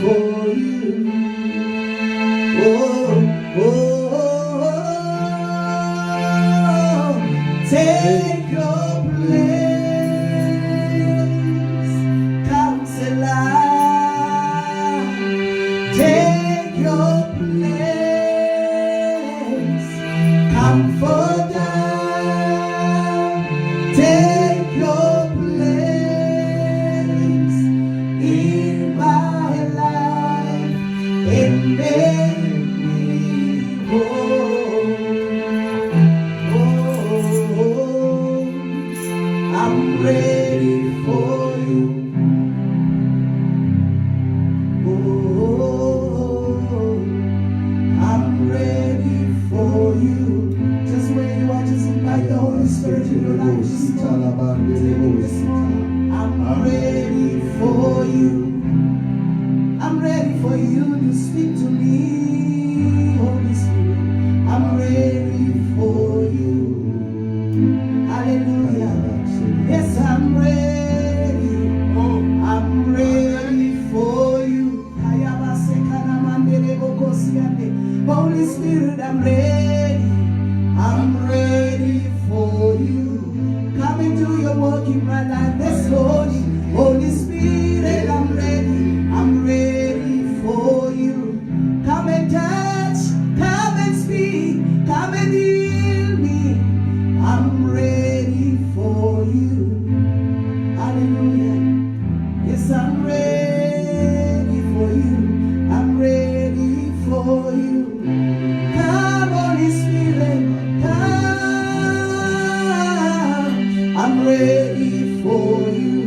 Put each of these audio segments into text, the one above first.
for you. Oh, oh, oh, take your place, Counselor. Take your place, Comforter. Take your place in my life and make me whole. Oh, I'm ready for you. Oh, I'm ready for you. Just where you are, just invite the Holy Spirit in your life. I'm ready for you. I'm ready for you to speak to me, Holy Spirit. I'm ready for you. Hallelujah. Yes, I'm ready. Oh, I'm ready for you. Holy Spirit, I'm ready. I'm ready for you. Come and do your work in my life this morning. Holy Spirit, I'm ready. I'm ready for you. Come and touch, come and speak, come and heal me. I'm ready for you. Hallelujah. Yes, I'm ready for you. I'm ready for you. Come, Holy Spirit, come. I'm ready for you.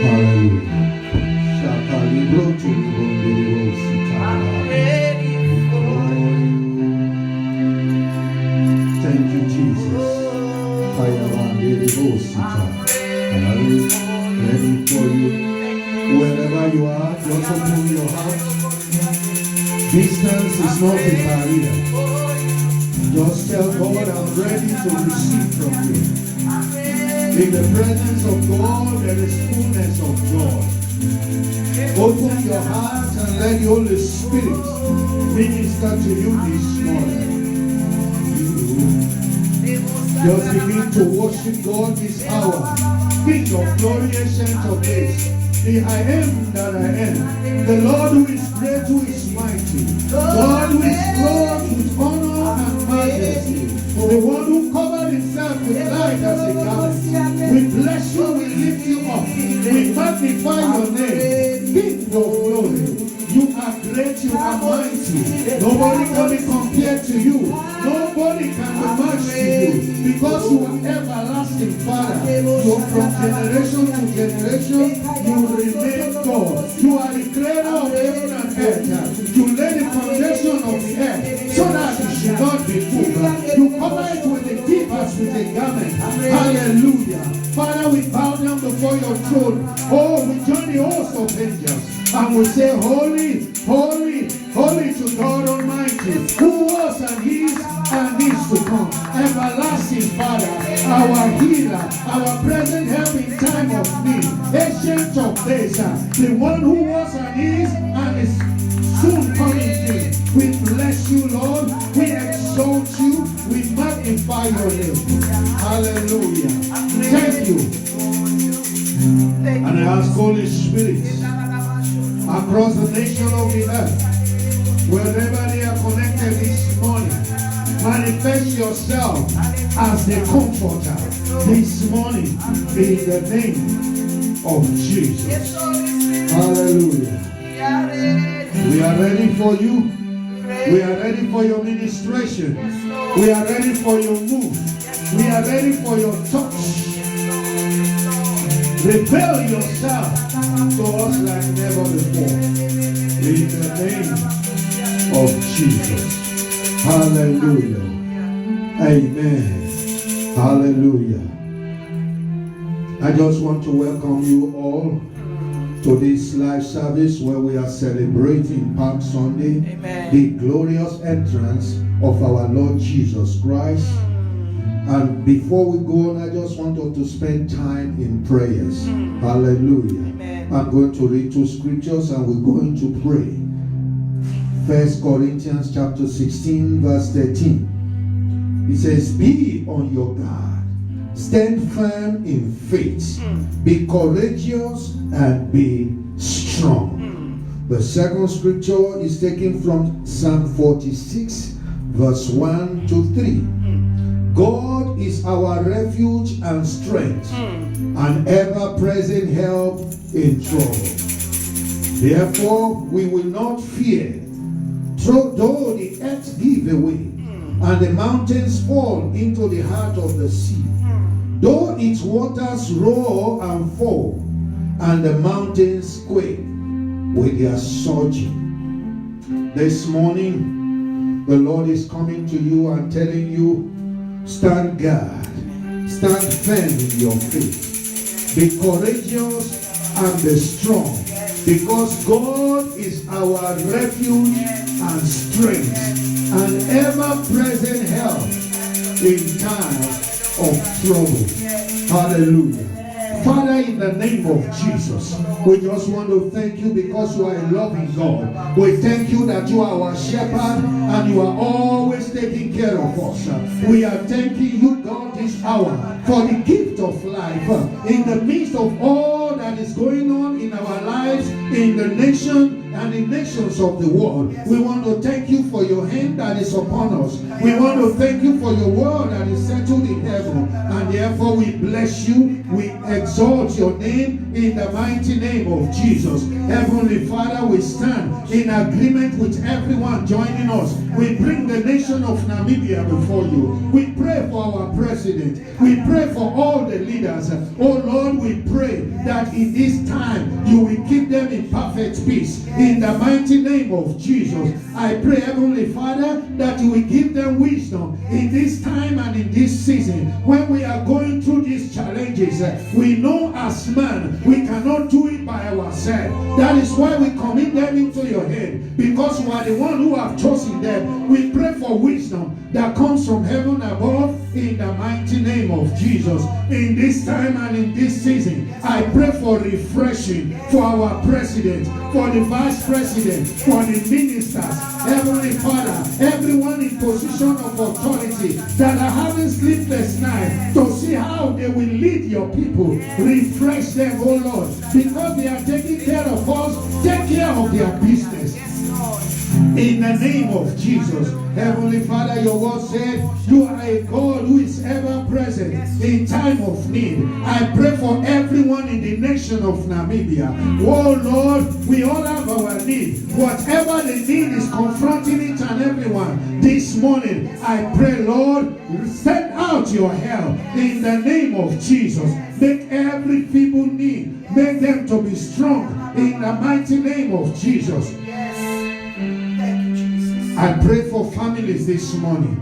Hallelujah. I'm ready for you. Thank you, Jesus. Ready for you. Wherever you are, just open your heart. Distance is not a barrier. Just tell God, I'm ready to receive from you. In the presence of God, there is fullness of joy. Open your heart and let the Holy Spirit minister to you this morning. Just begin to worship God this hour. King of glory, ancient of days. The I am that I am. The Lord who is great, who is mighty. God who is clothed with honor and majesty. The one who covered himself with light as a garment. We bless you, we lift you up. We magnify your name. King of glory. You are great, you are mighty. Nobody can be compared to you. Nobody can be matched to you. Because you are everlasting Father. You are from generation to generation. You remain God. You are the creator of heaven and earth. You lay the foundation of the earth so that it should not be moved. You cover it with the deep as with a garment. Hallelujah. Father, we bow down before your throne. Oh, we join the host of angels. And we say, holy, holy, holy to God Almighty, who was and is to come. Everlasting Father, our healer, our present help in time of need, ancient of days, the one who was and is soon coming in. We bless you, Lord. We exalt you. We magnify your name. Hallelujah. Thank you. And I ask Holy Spirit, across the nation of the earth, wherever they are connected this morning, manifest yourself as the comforter this morning in the name of Jesus. Hallelujah. We are ready for you. We are ready for your ministration. We are ready for your move. We are ready for your touch. Reveal yourself to us like never before. In the name of Jesus. Hallelujah. Amen. Hallelujah. I just want to welcome you all to this live service where we are celebrating Palm Sunday. Amen. The glorious entrance of our Lord Jesus Christ. And before we go on, I just want us to spend time in prayers. Hallelujah. Amen. I'm going to read 2 scriptures and we're going to pray. 1 Corinthians chapter 16 verse 13. It says, be on your guard. Stand firm in faith. Be courageous and be strong. The second scripture is taken from Psalm 46 verse 1 to 3. God is our refuge and strength, an ever-present help in trouble. Therefore, we will not fear, though the earth give away, and the mountains fall into the heart of the sea, though its waters roar and fall, and the mountains quake with their surging. This morning, the Lord is coming to you and telling you, stand guard, stand firm in your faith, be courageous and be strong, because God is our refuge and strength, an ever-present help in times of trouble. Hallelujah. Father, in the name of Jesus, we just want to thank you because you are a loving God. We thank you that you are our shepherd and you are always taking care of us. We are thanking you, God, this hour for the gift of life in the midst of all that is going on in our lives, in the nation and the nations of the world. We want to thank you for your hand that is upon us. We want to thank you for your word that is settled in heaven. And therefore we bless you. We exalt your name in the mighty name of Jesus. Heavenly Father, we stand in agreement with everyone joining us. We bring the nation of Namibia before you. We pray for our president. We pray for all the leaders. Oh Lord, we pray that in this time you will keep them in perfect peace. In the mighty name of Jesus, I pray, Heavenly Father, that you will give them wisdom in this time and in this season when we are going through these challenges. We know as man we cannot do it by ourselves. That is why we commit them into your hand, because you are the one who have chosen them. We pray for wisdom that comes from heaven above in the mighty name of Jesus. In this time and in this season, I pray for refreshing for our president, for the vice president, for the ministers. Heavenly Father, everyone in position of authority that are having sleepless nights to see how they will lead your people, refresh them, oh Lord, because they are taking care of us. Take care of their business. In the name of Jesus. Heavenly Father, your word said you are a God who is ever present in time of need. I pray for everyone in the nation of Namibia. Oh Lord, we all have our need. Whatever the need is confronting each and everyone this morning, I pray, Lord, send out your help in the name of Jesus. Make every feeble need, make them to be strong in the mighty name of Jesus. I pray for families this morning,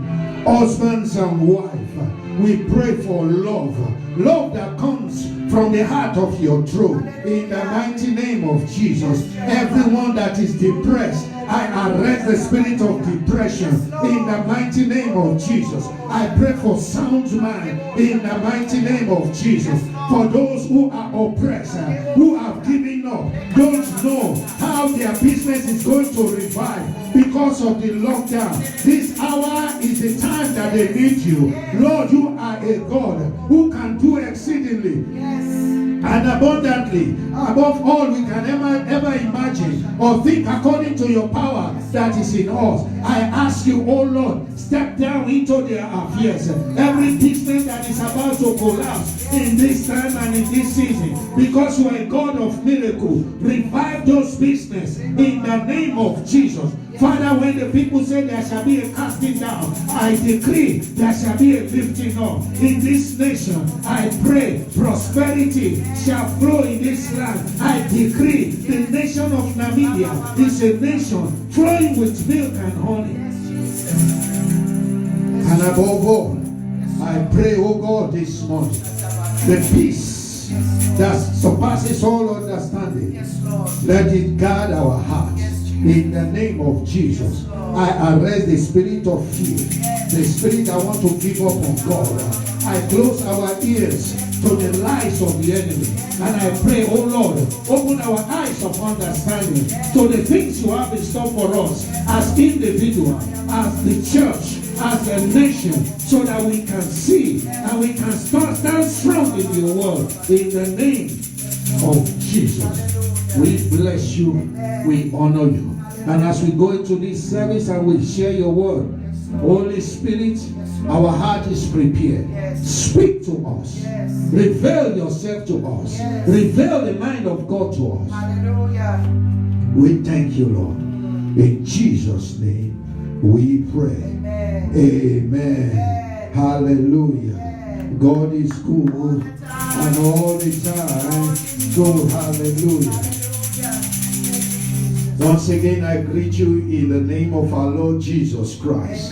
husbands and wives. We pray for love that comes from the heart of your throne. In the mighty name of Jesus, everyone that is depressed, I arrest the spirit of depression in the mighty name of Jesus. I pray for sound mind in the mighty name of Jesus. For those who are oppressed, who have given up, don't know how their business is going to revive because of the lockdown. This hour is the time that they need you. Lord, you are a God who can do exceedingly and abundantly above all we can ever imagine or think, according to your power that is in us. I ask you, oh Lord, step down into their affairs. Every business that is about to collapse in this time and in this season, because you are a God of miracle, revive those business in the name of Jesus. Father, when the people say there shall be a casting down, I decree there shall be a lifting up in this nation. I pray prosperity shall flow in this land. I decree the nation of Namibia is a nation flowing with milk and honey. And above all, I pray, oh God, this morning, the peace that surpasses all understanding, let it guard our hearts. In the name of Jesus, I arrest the spirit of fear the spirit that want to give up on God. I close our ears to the lies of the enemy. And I pray, oh Lord, open our eyes of understanding to the things you have in store for us as individuals, as the church, as a nation, so that we can see and we can stand strong in your word. In the name of Jesus, we bless you, we honor you. And as we go into this service and we share your word, Holy Spirit, our heart is prepared. Speak to us. Reveal yourself to us. Reveal the mind of God to us. Hallelujah. We thank you, Lord. In Jesus' name we pray. Amen. Amen. Hallelujah. God is good and all the time. So hallelujah. Once again, I greet you in the name of our Lord Jesus Christ,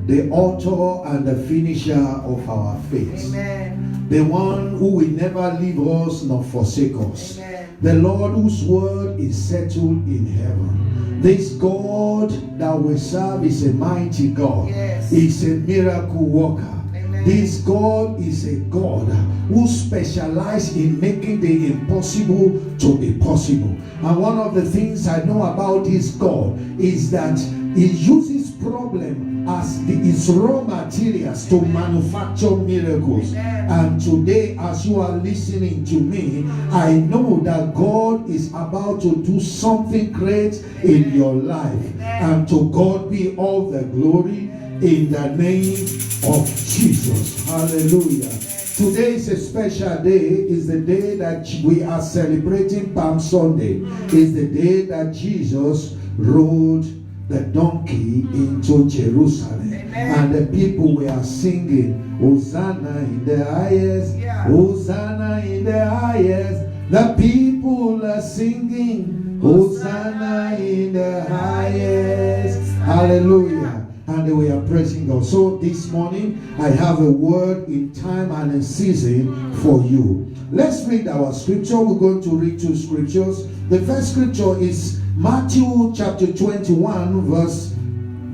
the author and the finisher of our faith. Amen. The one who will never leave us nor forsake us. Amen. The Lord whose word is settled in heaven. This God that we serve is a mighty God. Yes. He's a miracle worker. Amen. This God is a God who specializes in making the impossible to be possible. And one of the things I know about this God is that he uses problem as his raw materials to manufacture miracles. And today, as you are listening to me, I know that God is about to do something great in your life. And to God be all the glory in the name of Jesus. Hallelujah. Today is a special day. It's the day that we are celebrating Palm Sunday. It's the day that Jesus rode the donkey into Jerusalem. And the people were singing, Hosanna in the highest, Hosanna in the highest. The people are singing, Hosanna in the highest. Hallelujah. And we are praising God. So this morning, I have a word in time and in season for you. Let's read our scripture. We're going to read two scriptures. The first scripture is Matthew chapter 21, verse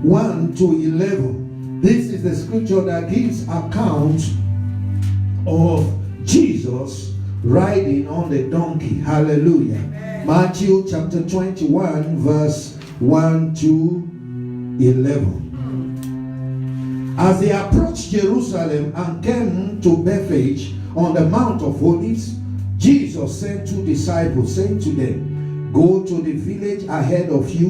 1 to 11. This is the scripture that gives account of Jesus riding on the donkey. Hallelujah. Matthew chapter 21, verse 1 to 11. As they approached Jerusalem and came to Bethphage on the Mount of Olives, Jesus sent two disciples, saying to them, Go to the village ahead of you,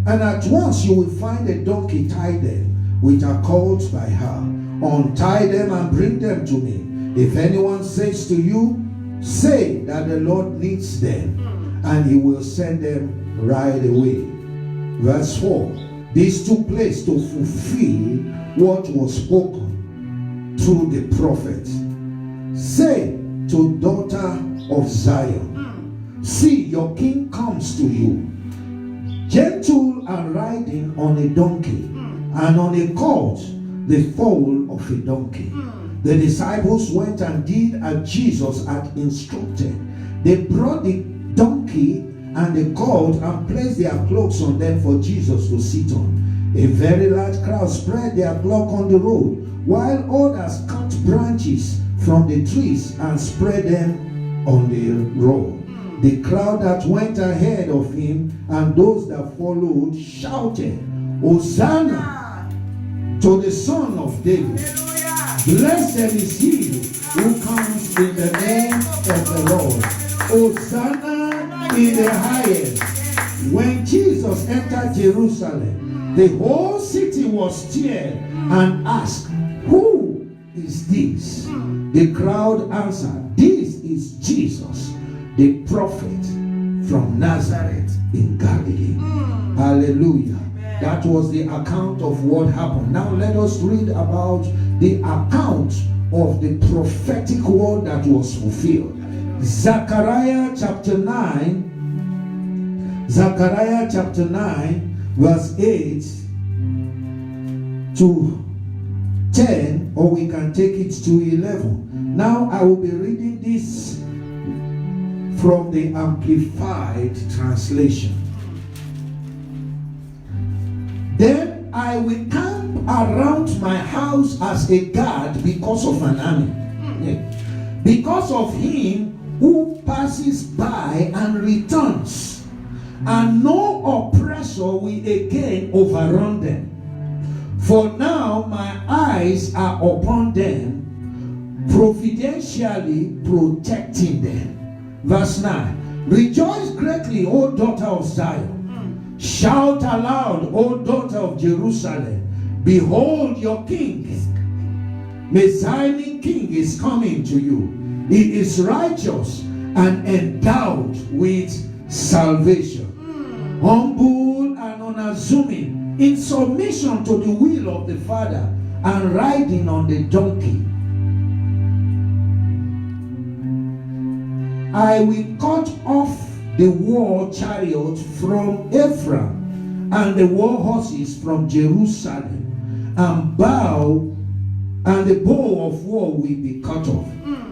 and at once you will find a donkey tied there, with a colt by her. Untie them and bring them to me. If anyone says to you, say that the Lord needs them, and he will send them right away. Verse 4. This took place to fulfill what was spoken through the prophet. Say to daughter of Zion, see, your king comes to you, gentle and riding on a donkey, and on a colt, the foal of a donkey. The disciples went and did as Jesus had instructed. They brought the donkey and the colt and placed their cloaks on them for Jesus to sit on. A very large crowd spread their cloak on the road, while others cut branches from the trees and spread them on the road. The crowd that went ahead of him and those that followed shouted, Hosanna to the Son of David. Blessed is he who comes in the name of the Lord. Hosanna in the highest. When Jesus entered Jerusalem, the whole city was stirred and asked, Who is this? The crowd answered, This is Jesus, the prophet from Nazareth in Galilee. Hallelujah. That was the account of what happened. Now let us read about the account of the prophetic word that was fulfilled. Zechariah chapter 9, verse 8 to 10, or we can take it to 11. Now I will be reading this from the Amplified translation. Then I will camp around my house as a guard because of an army. Yeah. Because of him who passes by and returns, and no oppressor will again overrun them. For now my eyes are upon them, providentially protecting them. Verse 9. Rejoice greatly, O daughter of Zion. Shout aloud, O daughter of Jerusalem. Behold your king. Messianic king is coming to you. He is righteous and endowed with salvation. Humble and unassuming, in submission to the will of the Father, and riding on the donkey. I will cut off the war chariot from Ephraim and the war horses from Jerusalem, and the bow of war will be cut off.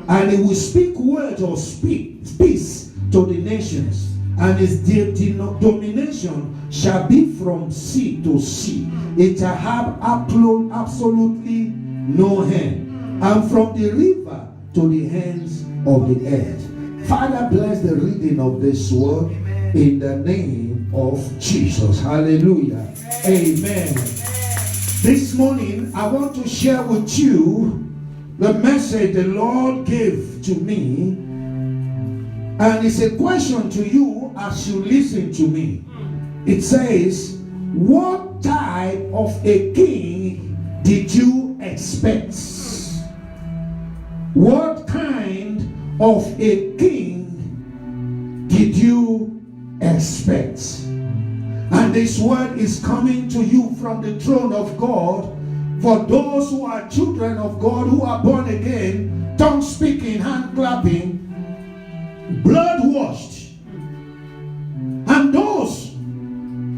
And he will speak words of peace to the nations, and his domination shall be from sea to sea. It shall have absolutely no end, and from the river to the ends of the earth. Father, bless the reading of this word in the name of Jesus. Hallelujah. Amen. This morning, I want to share with you the message the Lord gave to me, and it's a question to you as you listen to me. It says, what type of a king did you expect? What kind of a king did you expect? And this word is coming to you from the throne of God. For those who are children of God, who are born again, tongue speaking, hand clapping, blood washed, and those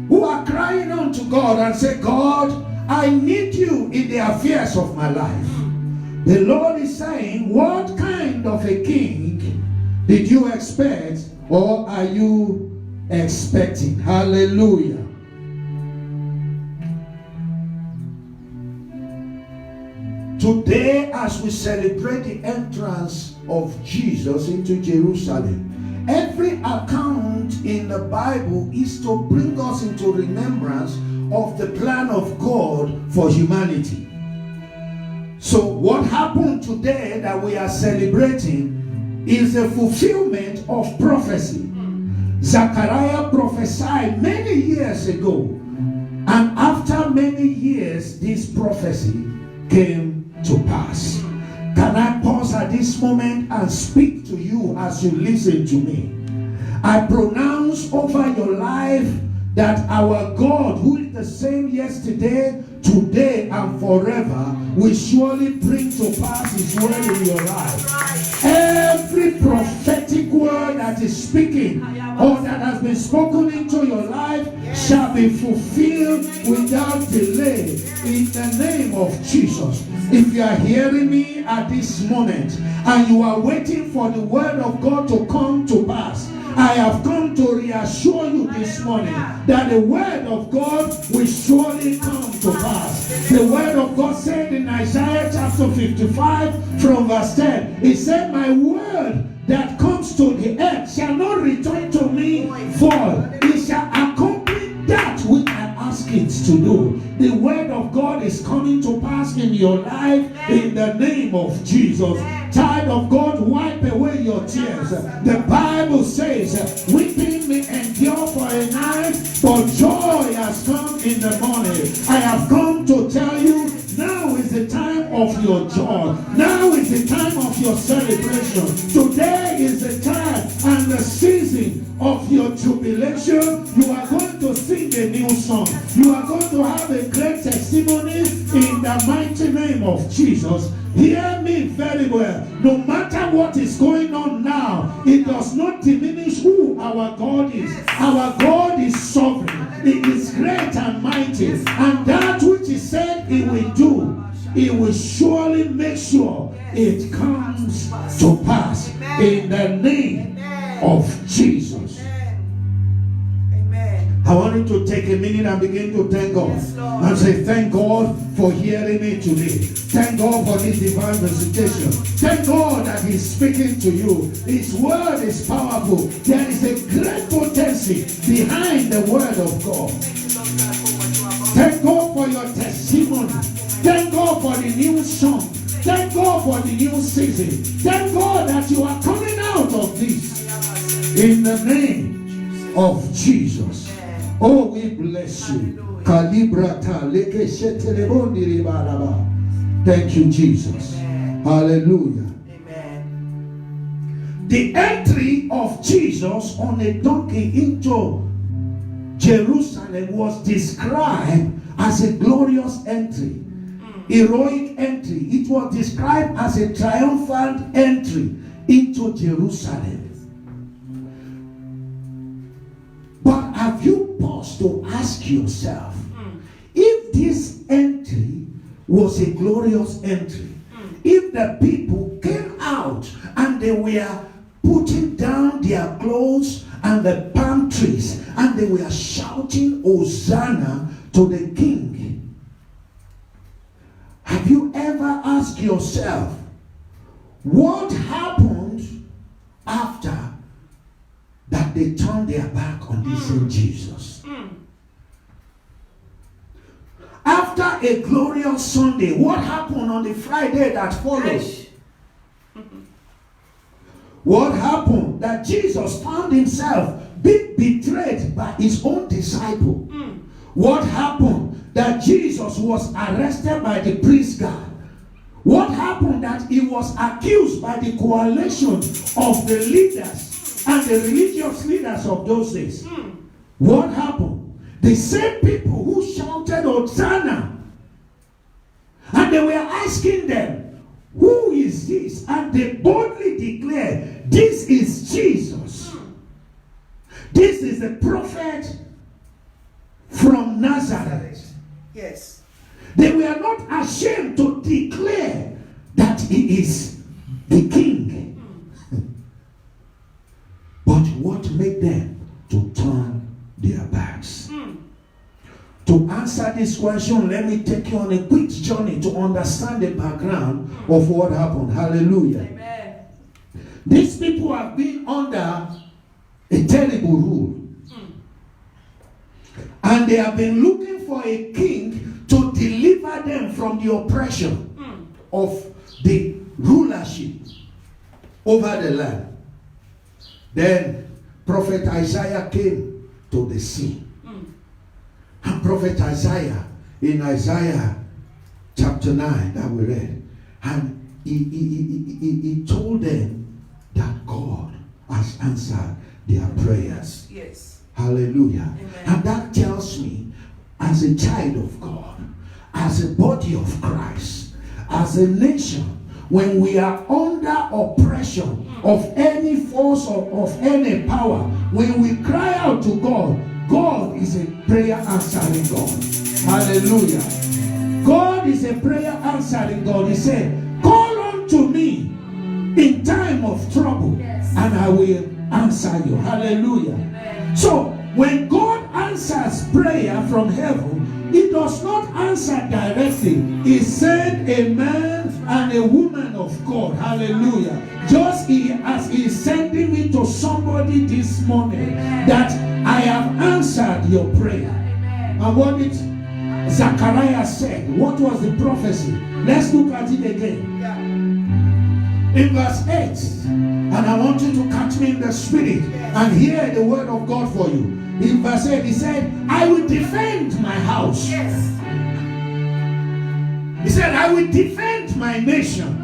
who are crying unto God and say, God, I need you in the affairs of my life. The Lord is saying, what kind of a king did you expect, or are you expecting? Hallelujah. Today, as we celebrate the entrance of Jesus into Jerusalem, every account in the Bible is to bring us into remembrance of the plan of God for humanity. So what happened today that we are celebrating is a fulfillment of prophecy. Zechariah prophesied many years ago, and after many years, this prophecy came to pass. Can I pause at this moment and speak to you as you listen to me? I pronounce over your life that our God, who is the same yesterday, today, and forever, will surely bring to pass his word in your life. Every prophetic word that is speaking or that has been spoken into your life shall be fulfilled without delay in the name of Jesus. If you are hearing me at this moment and you are waiting for the word of God to come to pass, I have come to reassure you this morning that the word of God will surely come to pass. The word of God said in Isaiah chapter 55 from verse 10, it said, my word that comes to the earth shall not return to me void. It shall accomplish that which I ask it to do. The word of God is coming to pass in your life in the name of Jesus. Child of God, wipe away your tears. The Bible says, weeping may endure for a night, but joy has come in the morning. I have come to tell you, now is the time of your joy. Now is the time of your celebration. Today is the time and the season of your jubilation. You are going to sing a new song. You are going to have a great testimony in the mighty name of Jesus. Hear me very well. No matter what is going on now, it does not diminish who our God is. Our God is sovereign. He is great and mighty. And that which he said he will do, he will surely make sure it comes to pass in the name of Jesus. Amen. I want you to take a minute and begin to thank God. Yes, Lord. And say, thank God for hearing me today. Thank God for this divine visitation. Thank God that He's speaking to you. His word is powerful. There is a great potency behind the word of God. Thank God for your testimony. Thank God for the new song. Thank God for the new season. Thank God that you are coming out of this. In the name of Jesus. Oh, we bless you. Thank you, Jesus. Hallelujah. The entry of Jesus on a donkey into Jerusalem was described as a glorious entry, heroic entry. It was described as a triumphant entry into Jerusalem. But have you paused to ask yourself, if this entry was a glorious entry, if the people came out and they were putting down their clothes and the palm trees and they were shouting Hosanna to the King, have you ever asked yourself, what happened after that they turned their back on this same Jesus? After a glorious Sunday, what happened on the Friday that followed? What happened? That Jesus found himself being betrayed by his own disciple. What happened? That Jesus was arrested by the priest guard. What happened? That he was accused by the coalition of the leaders and the religious leaders of those days. What happened? The same people who shouted Hosanna, and they were asking them, who is this? And they boldly declared, this is Jesus. This is the prophet from Nazareth. Yes. They were not ashamed to declare that he is the king. But what made them to turn their backs? To answer this question, let me take you on a quick journey to understand the background of what happened. Hallelujah. Amen. These people have been under a terrible rule. And they have been looking for a king to deliver them from the oppression of the rulership over the land. Then Prophet Isaiah came to the scene. And Prophet Isaiah, in Isaiah chapter 9 that we read, and he told them that God has answered their prayers. Yes. Hallelujah. Amen. And that tells me, as a child of God, as a body of Christ, as a nation, when we are under oppression of any force or of any power, when we cry out to God, God is a prayer answering God. Hallelujah. God is a prayer answering God. He said, call unto me in time of trouble, and I will answer you. Hallelujah. Amen. So when God answers prayer from heaven, He does not answer directly. He sent a man and a woman of God. Hallelujah. Just as He is sending me to somebody this morning, that I have answered your prayer. And what did Zechariah said? What was the prophecy? Let's look at it again. In verse 8, and I want you to catch me in the spirit and hear the word of God for you. In verse 8, he said, I will defend my house. Yes. He said, I will defend my nation.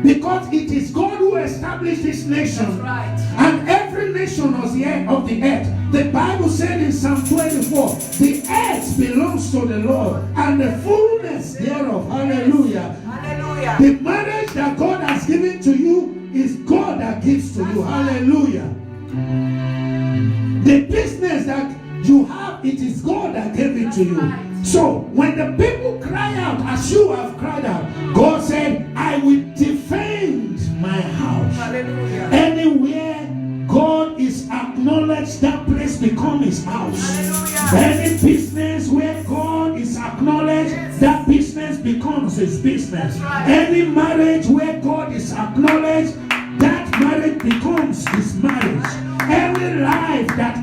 Because it is God who established this nation. That's right. And every nation of the earth. The Bible said in Psalm 24, the earth belongs to the Lord and the fullness thereof. Hallelujah. Hallelujah. The marriage that God has given to you is God that gives to you. Hallelujah. The business that you have, it is God that gave it to you. So when the people cry out as you have cried out, God said, I will defend my house. Hallelujah. Anywhere God is acknowledged, that place business become his house. Any business where God is acknowledged, that business becomes his business. Any marriage where God is acknowledged, that marriage becomes his marriage. Any life that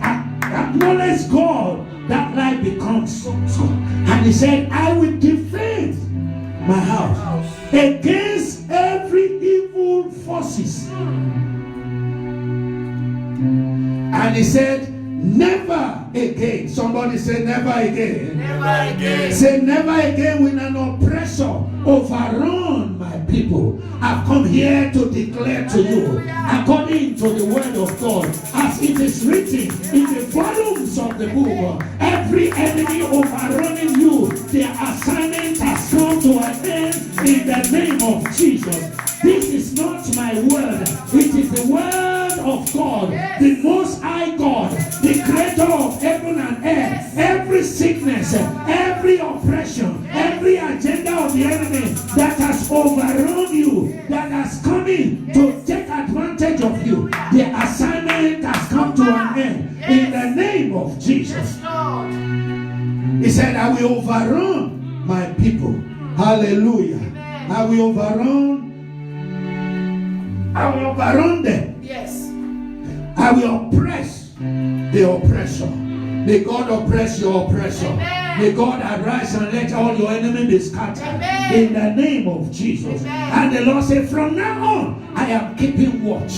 acknowledges God, that life becomes so. And he said, I will defend my house against every evil forces. And he said, never again. Somebody say never again. Never again. Say never again will an oppressor overrun my people. I've come here to declare to you, according to the word of God, as it is written in the volumes of the book, every enemy overrunning you, their assignment has come to an end in the name of Jesus. This is not my word. It is the word of God, the Most High God, the creator of heaven and earth. Every sickness, every oppression, every agenda of the enemy that has overrun you, that has come in to take advantage of you, the assignment has come to an end in the name of Jesus. He said, I will overrun my people. Hallelujah. I will overrun them. Yes. I will oppress the oppressor. May God oppress your oppressor. Amen. May God arise and let all your enemies be scattered. Amen. In the name of Jesus. Amen. And the Lord said, from now on, I am keeping watch.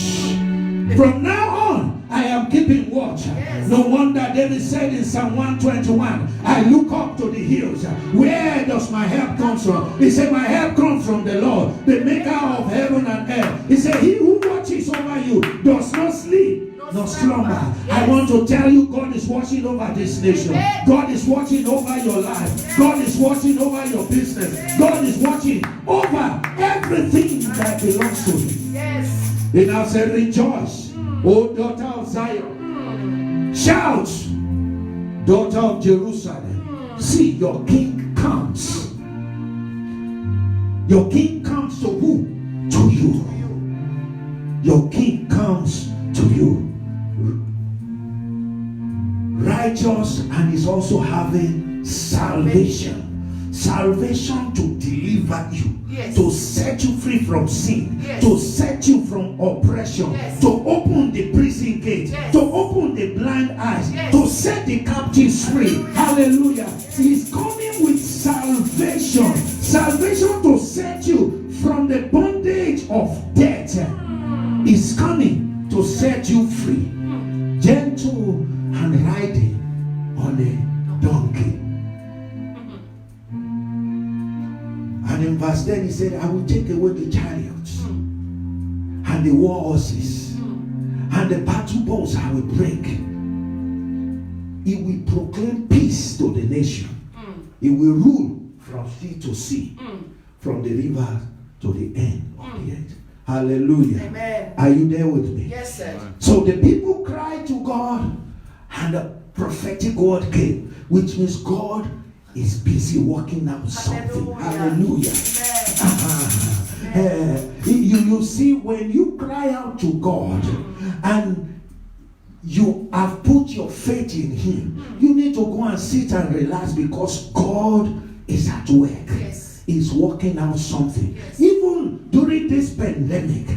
From now on, I am keeping watch. Yes. No wonder David said in Psalm 121, I look up to the hills. Where does my help come from? He said, my help comes from the Lord, the maker of heaven and earth. He said, he who watches over you does not sleep nor slumber. I want to tell you, God is watching over this nation. God is watching over your life. God is watching over your business. God is watching over everything that belongs to you. Yes. He now said, rejoice, O daughter of Zion. Shout, daughter of Jerusalem. See, your king comes. Your king comes to who? To you. Your king comes to you. Righteous, and is also having salvation. Salvation to deliver you, yes, to set you free from sin, yes, to set you from oppression, yes, to open the prison gate, yes, to open the blind eyes, yes, to set the captives free. Hallelujah. He's coming with salvation. Salvation to set you from the bondage of death. He's coming to set you free. Gentle and riding on a donkey. And in verse 10 he said, I will take away the chariots and the war horses and the battle bows I will break. He will proclaim peace to the nation. He will rule from sea to sea, from the river to the end of the earth. Hallelujah. Amen. Are you there with me? Yes, sir. So the people cried to God, and the prophetic word came, which means God is busy working out something. Hallelujah. You see, when you cry out to God and you have put your faith in Him, you need to go and sit and relax, because God is at work. Yes. He's working out something. Yes. Even during this pandemic,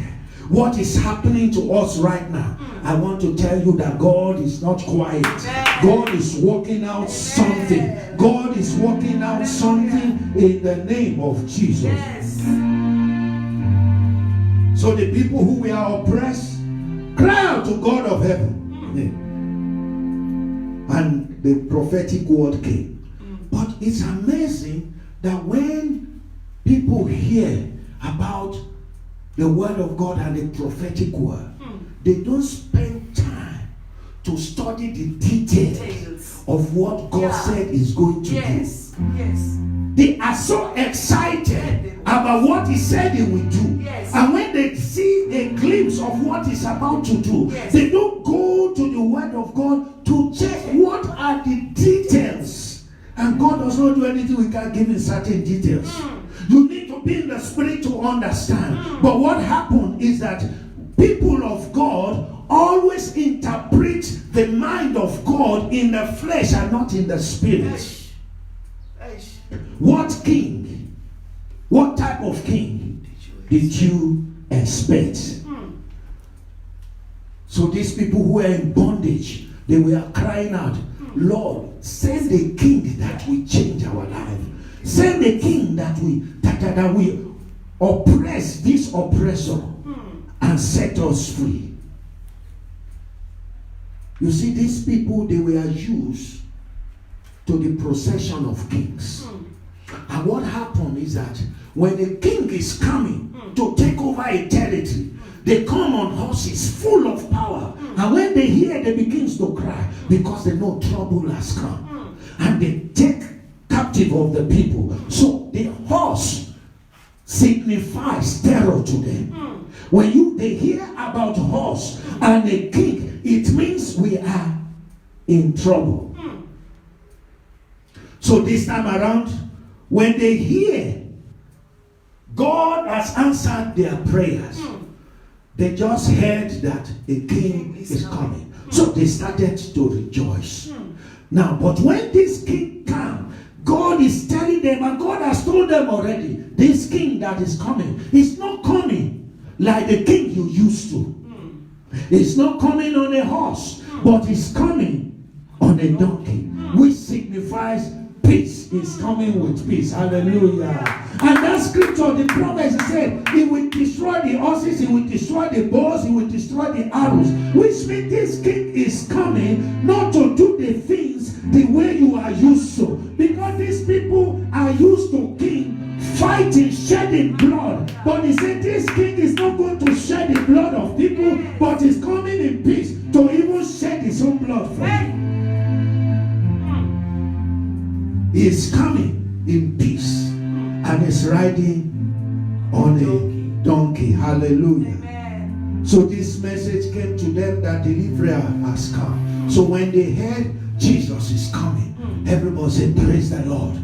what is happening to us right now, I want to tell you that God is not quiet. God is working out something. God is working out something in the name of Jesus. Yes. So the people who were oppressed cry out to God of heaven. And the prophetic word came. But it's amazing that when people hear about the word of God and the prophetic word, they don't spend time to study the details of what God said is going to do. Yes. They are so excited about what He said He will do. Yes. And when they see a glimpse of what He's about to do, yes, they don't go to the word of God to check what are the details. And God does not do anything without giving certain details. You need to be in the spirit to understand. But what happened is that people of God always interpret the mind of God in the flesh and not in the spirit. What king? What type of king did you expect? So these people who were in bondage, they were crying out, Lord, send a king that will change our life. Send a king that will oppress this oppressor and set us free. You see, these people, they were used to the procession of kings. And what happened is that when a king is coming to take over a territory, they come on horses full of power. And when they hear, they begin to cry because they know trouble has come. And they take captive of the people. So the horse signifies terror to them. When they hear about horse and a king, it means we are in trouble. So this time around, when they hear God has answered their prayers, they just heard that a king is coming. So they started to rejoice. Now, but when this king comes, God is telling them, and God has told them already, this king that is coming is not coming like the king you used to. It's not coming on a horse, but it's coming on a donkey, which signifies peace. Is coming with peace. Hallelujah. And that scripture, the prophet said, he will destroy the horses, he will destroy the bows, he will destroy the arrows. Which means this king is coming not to do the things the way you are used to. Because these people are used to king fighting, shedding blood. But he said this king is not going to shed the blood of people, but is coming in peace to even shed his own blood for you. He is coming in peace and is riding on a donkey. Hallelujah. Amen. So this message came to them that deliverer has come. So when they heard Jesus is coming, everybody said, praise the Lord.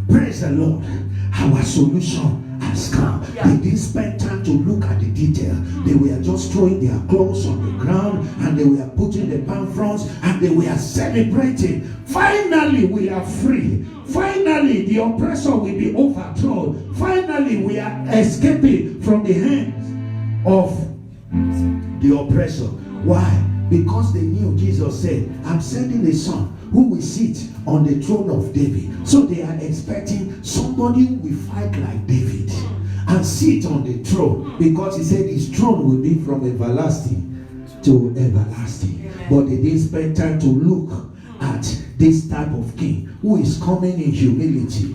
Praise the Lord. Our solution has come. They didn't spend time to look at the detail. They were just throwing their clothes on the ground and they were putting the palm fronds and they were celebrating. Finally, we are free. Finally, the oppressor will be overthrown. Finally, we are escaping from the hands of the oppressor. Why? Because they knew Jesus said, I'm sending a son who will sit on the throne of David. So they are expecting somebody who will fight like David and sit on the throne, because he said his throne will be from everlasting to everlasting. But they didn't spend time to look at this type of king who is coming in humility,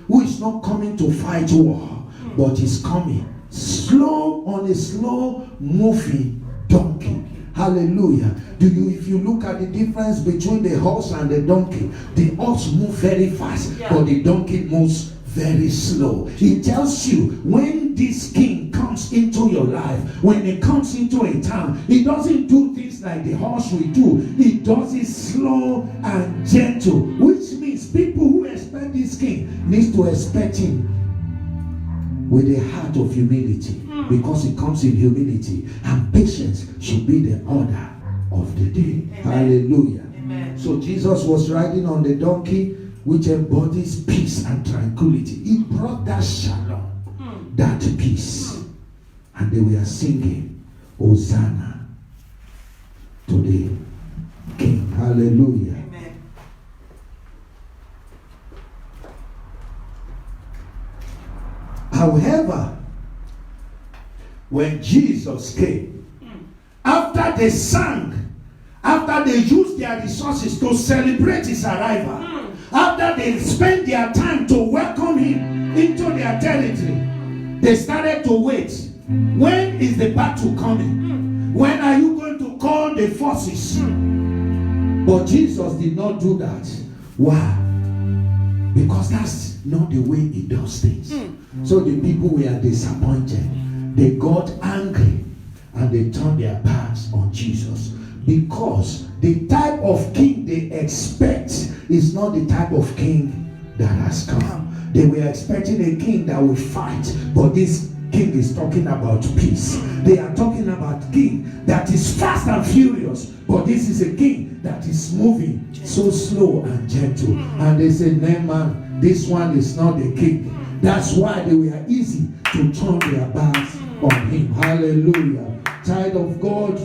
who is not coming to fight war, but is coming slow on a slow moving donkey. Hallelujah. If you look at the difference between the horse and the donkey, the horse moves very fast, but the donkey moves very slow. It tells you when this king comes into your life, when he comes into a town, he doesn't do things like the horse will do. He does it slow and gentle, which means people who expect this king needs to expect him with a heart of humility, because it comes in humility, and patience should be the order of the day. Amen. Hallelujah. Amen. So Jesus was riding on the donkey, which embodies peace and tranquility. He brought that shalom, that peace, and they were singing Hosanna to the King. Hallelujah. Amen. However, when Jesus came, after they sang, after they used their resources to celebrate his arrival, after they spent their time to welcome him into their territory, they started to wait. When is the battle coming? When are you going to call the forces? But Jesus did not do that. Why? Because that's not the way he does things. So the people were disappointed. They got angry and they turned their backs on Jesus, because the type of king they expect is not the type of king that has come. They were expecting a king that will fight, but this king is talking about peace. They are talking about king that is fast and furious, but this is a king that is moving so slow and gentle. And they say, "No man, this one is not the king." That's why they were easy to turn their backs on him. Hallelujah. Child of God,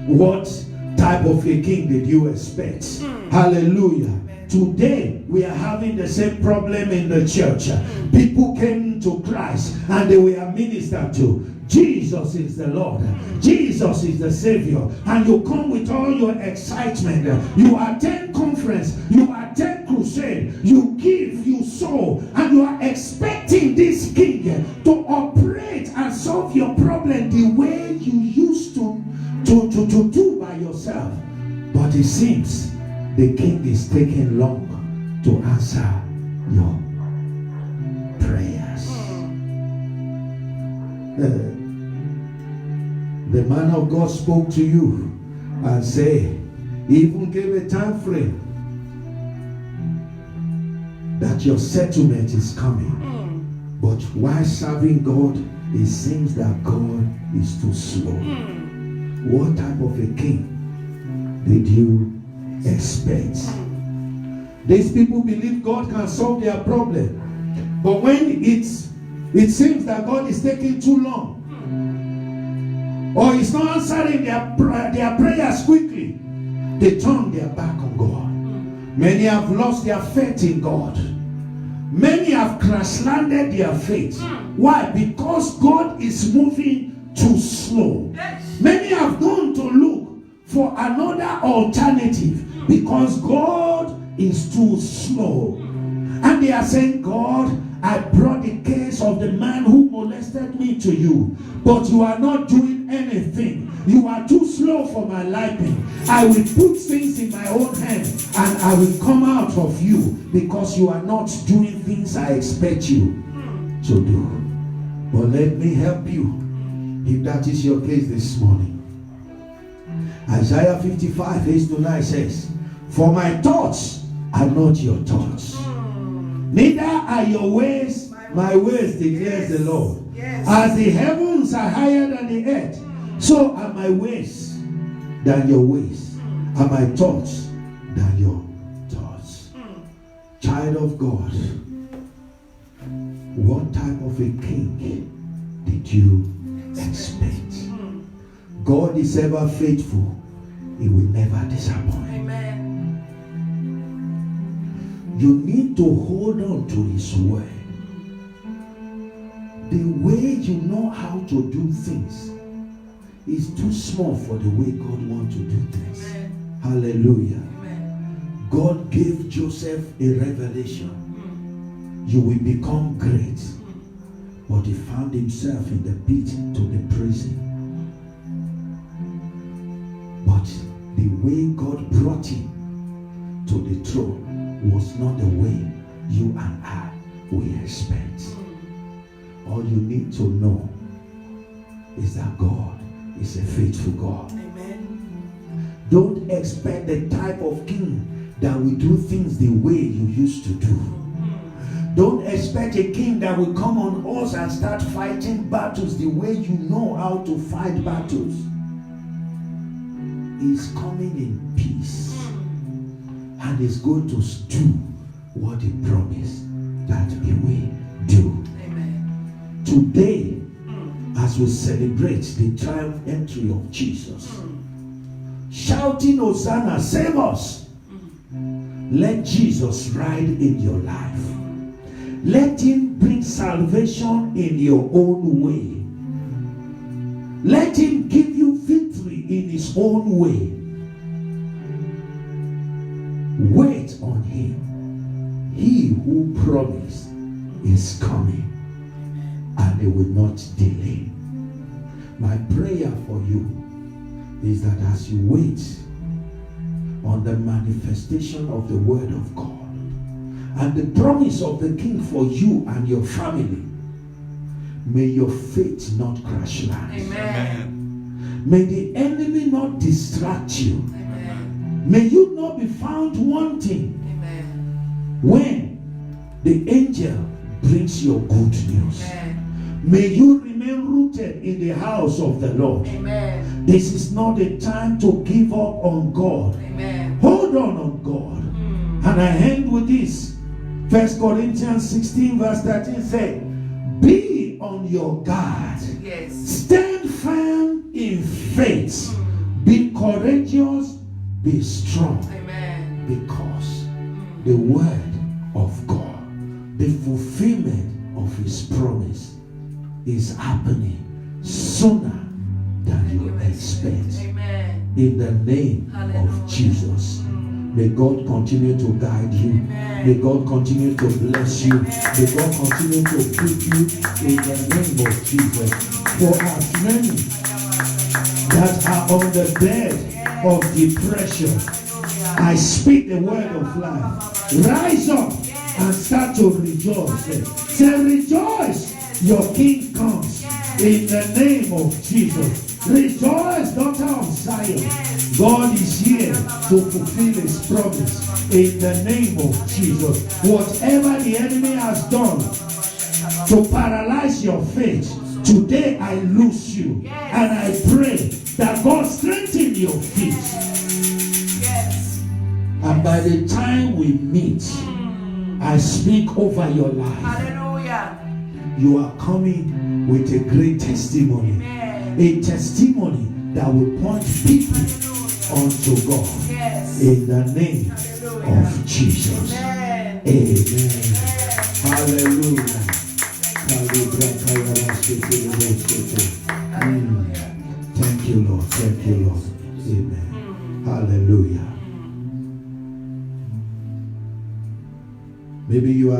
what type of a king did you expect? Hallelujah. Today we are having the same problem in the church. People came to Christ and they were ministered to. Jesus is the Lord. Jesus is the Savior. And you come with all your excitement. You attend conference. You attend crusade. You give, you sow. And you are expecting this king to operate and solve your problem the way you used to do by yourself. But it seems the king is taking long to answer your prayers. The man of God spoke to you and say, he even gave a time frame that your settlement is coming. But while serving God, it seems that God is too slow. What type of a king did you expect? These people believe God can solve their problem, but when it seems that God is taking too long, or is not answering their prayers quickly, they turn their back on God. Many have lost their faith in God. Many have crash-landed their faith. Why? Because God is moving too slow. Many have gone to look for another alternative because God is too slow. And they are saying, "God, I brought the case of the man who molested me to you, but you are not doing anything. You are too slow for my liking. I will put things in my own hand and I will come out of you because you are not doing things I expect you to do." But let me help you if that is your case this morning. Isaiah 55 8-9 says, "For my thoughts are not your thoughts, neither are your ways my ways, declares the Lord. As the heavens are higher than the earth, so are my ways than your ways, and my thoughts than your thoughts." Child of God, what type of a king did you expect? God is ever faithful. He will never disappoint. Amen. You need to hold on to his word. The way you know how to do things is too small for the way God wants to do things. Amen. Hallelujah. Amen. God gave Joseph a revelation. You will become great. But he found himself in the pit to the prison. But the way God brought him to the throne was not the way you and I will expect. All you need to know is that God is a faithful God. Amen. Don't expect the type of king that will do things the way you used to do. Don't expect a king that will come on us and start fighting battles the way you know how to fight battles. He's coming in peace and he's going to do what he promised that he will do. Amen. Today, as we celebrate the triumph entry of Jesus, shouting Hosanna, save us. Let Jesus ride in your life. Let him bring salvation in your own way. Let him give you victory in his own way. Wait on him. He who promised is coming, and he will not delay. My prayer for you is that as you wait on the manifestation of the word of God and the promise of the King for you and your family, may your faith not crash land. Amen. May the enemy not distract you. Amen. May you not be found wanting Amen. when the angel brings your good news. Amen. May you remain rooted in the house of the Lord. Amen. This is not a time to give up on God. Amen. Hold on God. And I end with this. 1 Corinthians 16 verse 13 says, be on your guard. Yes. Stand firm in faith. Be courageous. Be strong. Amen. Because the word of God, the fulfillment of his promise is happening sooner than you expect. Amen. In the name Hallelujah. of Jesus. May God continue to guide you. Amen. May God continue to bless you. May God continue to keep you in the name of Jesus. For as many that are on the bed of depression, I speak the word of life. Rise up and start to rejoice. Say, rejoice, your King comes. In the name of Jesus. Rejoice, daughter of Zion. God is here to fulfill his promise. In the name of Jesus. Whatever the enemy has done to paralyze your faith, today I loose you. And I pray that God strengthen your feet. Yes. And by the time we meet, I speak over your life. Hallelujah. You are coming with a great testimony. Amen. A testimony that will point people unto God. Yes. In the name of Jesus. Amen. Amen. Hallelujah. Thank you, Lord. Thank you, Lord. Amen. Hallelujah. Maybe you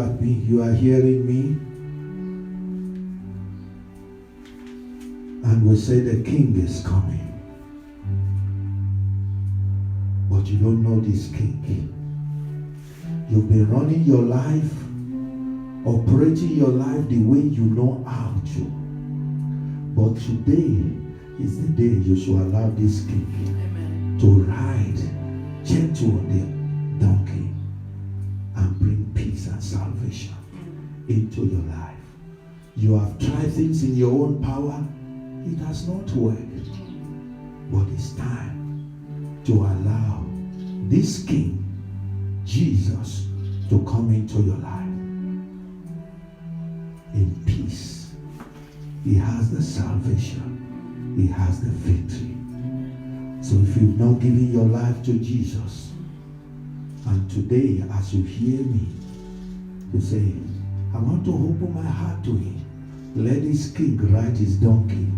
are hearing me, and we say the King is coming, but you don't know this King. You've been running your life, operating your life the way you know how to, but today is the day you should allow this King to ride gentle on the donkey and bring peace and salvation into your life. You have tried things in your own power. It has not worked. But it's time to allow this King, Jesus, to come into your life in peace. He has the salvation. He has the victory. So if you've not given your life to Jesus, and today as you hear me, you say, I want to open my heart to him. Let this King ride his donkey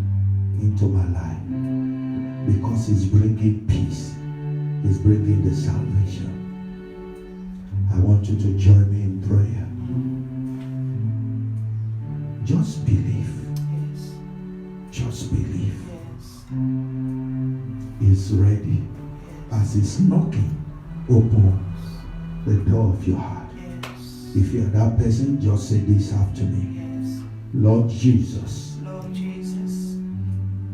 into my life, because he's bringing peace. He's bringing the salvation. I want you to join me in prayer. Just believe. Yes. Just believe. Yes. He's ready. As he's knocking, open the door of your heart. Yes. If you're that person, just say this after me. Yes. Lord Jesus, Lord Jesus,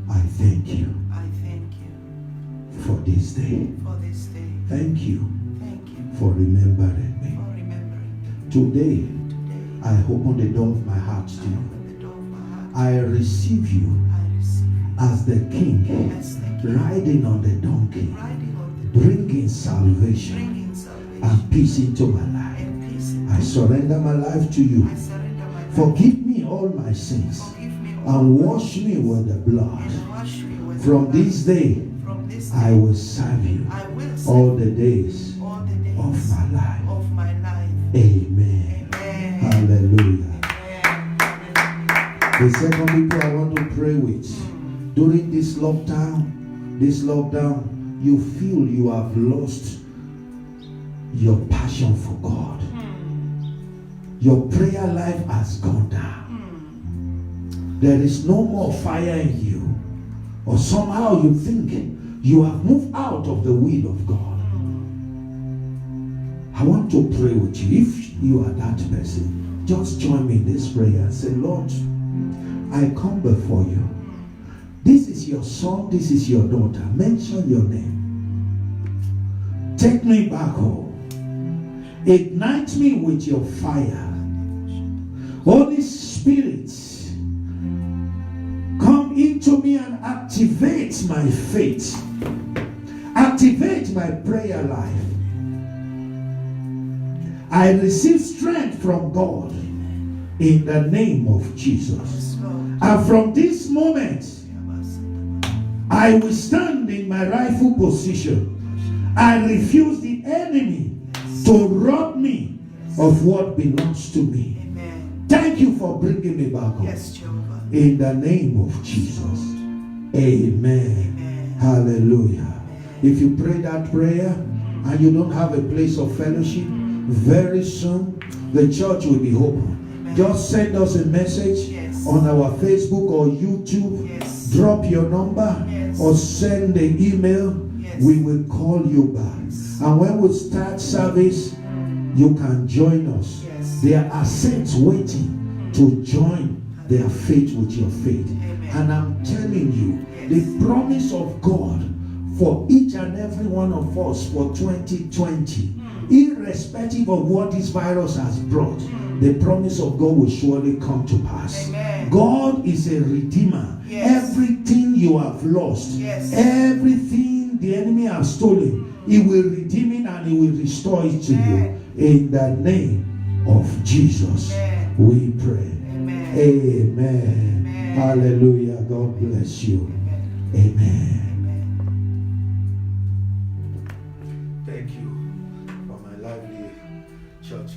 I thank you I thank you for this day. for this day. Thank you Thank you for remembering me. for remembering me. Today, Today, I open the door of my heart to I you. open the door of my heart. I receive you I receive as the King, as the King, riding on the donkey, riding on the bringing salvation bringing salvation and peace into my life. and peace. I surrender my life to you. I surrender my life. Forgive me all my sins Forgive me all and wash me with the blood. and wash me with From the blood. this day, From this I day, will serve you I will serve all the days all the days of my life. of my life. Amen. Amen. Hallelujah. Amen. The second people I want to pray with, during this lockdown, you feel you have lost your passion for God. Your prayer life has gone down. There is no more fire in you. Or somehow you think you have moved out of the will of God. I want to pray with you. If you are that person, just join me in this prayer and say, Lord, I come before you. This is your son, this is your daughter. Mention your name. Take me back home. Ignite me with your fire. Holy Spirit, speak to me and activate my faith. Activate my prayer life. I receive strength from God in the name of Jesus. And from this moment, I will stand in my rightful position. I refuse the enemy to rob me of what belongs to me. Amen. Thank you for bringing me back home. Yes, Jehovah. In the name of Jesus. Amen. Amen. Hallelujah. Amen. If you pray that prayer and you don't have a place of fellowship, very soon the church will be open. Amen. Just send us a message Yes. on our Facebook or YouTube. Yes. Drop your number Yes. or send the email. Yes. We will call you back. And when we start service, you can join us. Yes. There are saints waiting to join their faith with your faith. Amen. And I'm telling you, Yes. the promise of God for each and every one of us for 2020, irrespective of what this virus has brought, the promise of God will surely come to pass. Amen. God is a redeemer. Yes. Everything you have lost, Yes. everything the enemy has stolen, he will redeem it and he will restore it to Amen. you. In the name of Jesus, Amen. we pray. Amen. Amen. Amen. Hallelujah. God bless you. Amen. Amen. Thank you for my lively church.